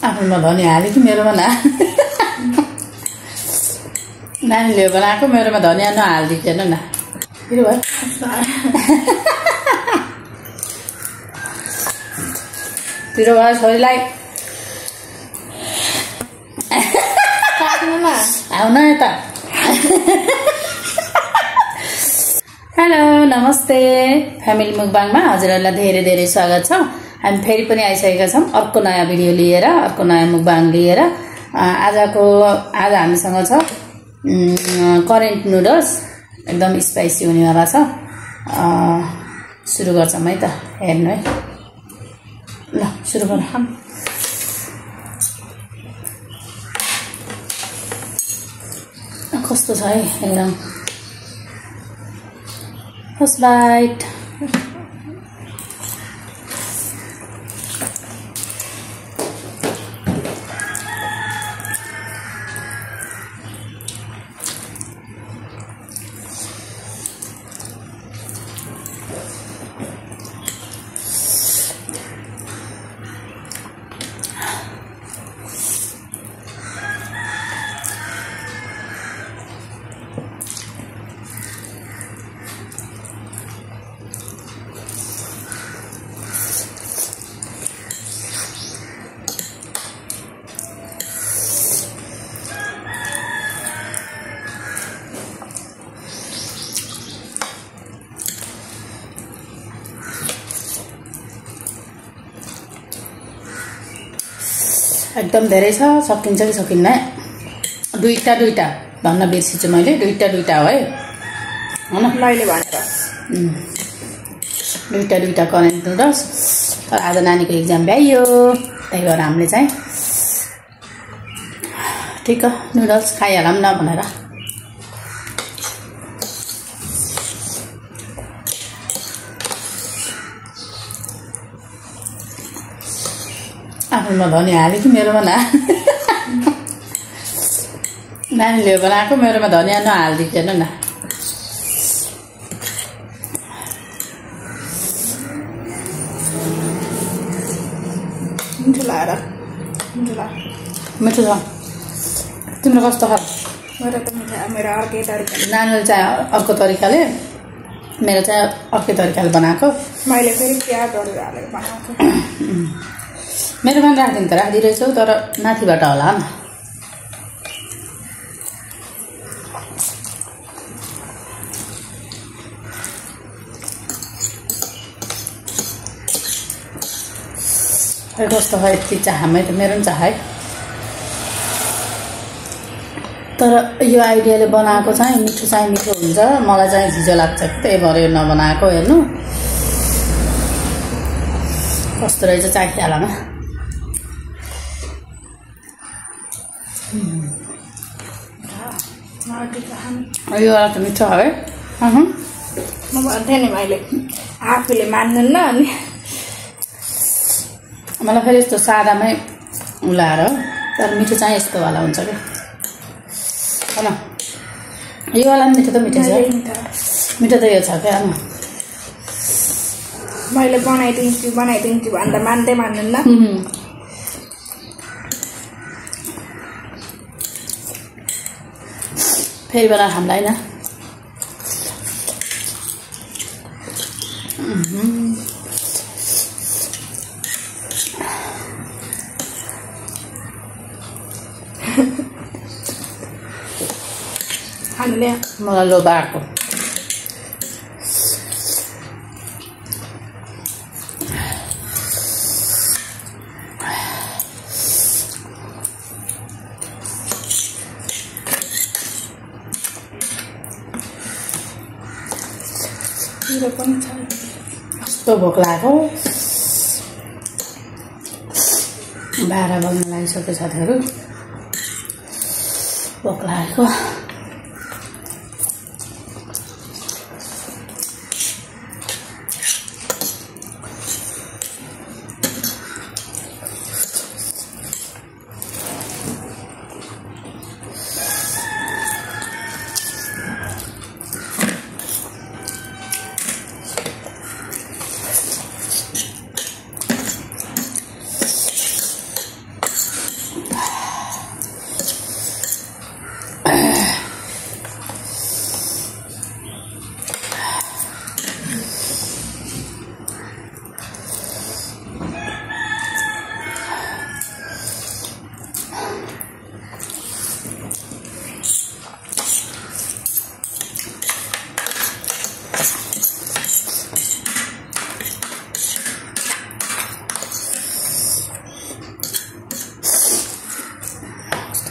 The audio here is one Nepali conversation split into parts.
आफ्नोमा धनी हाल्यो कि मेरोमा ना नानीले बनाएको मेरोमा धनियाँ नहालिदिएन न पिरो भयो पिरो भयो छोरीलाई आउन यता हेलो नमस्ते फ्यामिली मुकबाङमा हजुरहरूलाई धेरै धेरै स्वागत छ। हामी फेरि पनि आइसकेका छौँ अर्को नयाँ भिडियो लिएर, अर्को नयाँ मुकबाङ लिएर। आज हामीसँग छ करेन्ट नुडल्स, एकदम स्पाइसी हुनेवाला छ। सुरु गर्छौँ है त, हेर्नु है ल सुरु गरौँ। कस्तो छ है एकदम फर्स्ट बाइट। एकदम धेरै छ, सकिन्छ कि सकिन्न। दुईटा भन्न बिर्सिछु मैले, दुईटा हो है होइन मैले भनेर। दुईटा करेन्ट नुडल्स। तर आज नानीको एक्जाम भ्याइयो, त्यही भएर हामीले चाहिँ ठिक नुडल्स खाइहालौँ न भनेर। आफ्नोमा धनी हाल्यो कि मेरोमा ना नानीले बनाएको मेरोमा धनियाँ नहालिदिएन न। मिठो छ। तिम्रो कस्तो खाल? मेरो अर्कै तरिकाले, नानीले चाहिँ अर्को तरिकाले, मेरो चाहिँ अर्कै तरिकाले बनाएको। मैले फेरि प्याजहरू हालेर बनाएको। मेरोमा राखिदिनु त राखिदिइरहेछौ, तर माथिबाट होला न। कस्तो है, यति चाहमै त मेरो पनि चाह है। तर यो आइडियाले बनाएको चाहिँ मिठो हुन्छ। मलाई चाहिँ झिजो लाग्छ कि, त्यही भएर यो नबनाएको। हेर्नु कस्तो रहेछ, चाखिहालमा। यो वाला त मिठो है। म भन्थेँ नि मैले आफूले मान्दैन अनि मलाई फेरि यस्तो सादामै उलाएर, तर मिठो चाहिँ यस्तो वाला हुन्छ क्या होइन। यो वाला पनि मिठो त मिठो छ, मिठो त यो छ क्या। मैले बनाइदिन्छु भन्दा मान्दै मान्दैन। फेरि बेला हामीलाई होइन। हामीले मलाई लोभ आएको। कस्तो भोक लागेको, 12 बज्न लागिसक्यो साथीहरू। भोक लागेको।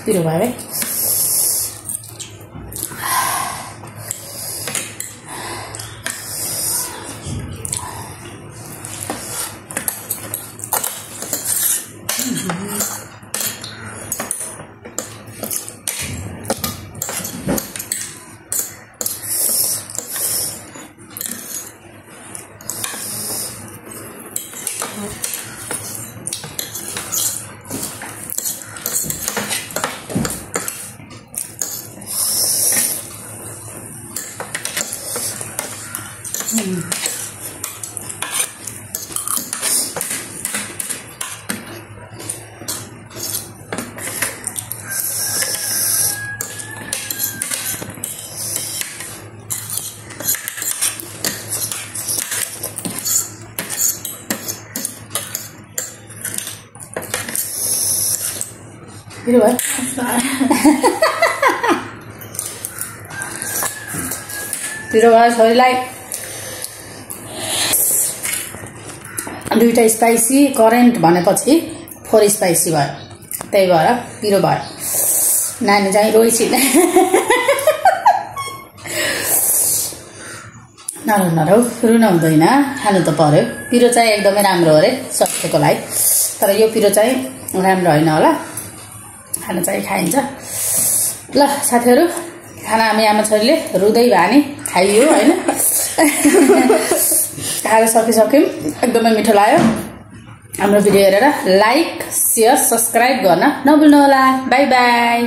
पिरो भयो है पिरो भयो पिरो भयो छोरीलाई दुईटा स्पाइसी करेन्ट भनेपछि 4 स्पाइसी भयो त्यही भएर पिरो भयो नानी चाहिँ रोइछिन नरौ रुन हुँदैन खानु त पर्यो पिरो चाहिँ एकदमै राम्रो हो रे स्वास्थ्यको लागि तर यो पिरो चाहिँ राम्रो होइन होला खाना चाहिँ खाइन्छ ल साथीहरु खाना हामी आमा छोरीले रुदै भानी खाइयो हैन खाएर सकिसक्यौं एकदमै मिठो लाग्यो हाम्रो भिडियो हेरेर लाइक शेयर सब्स्क्राइब गर्न नभुल्नु होला बाइ बाइ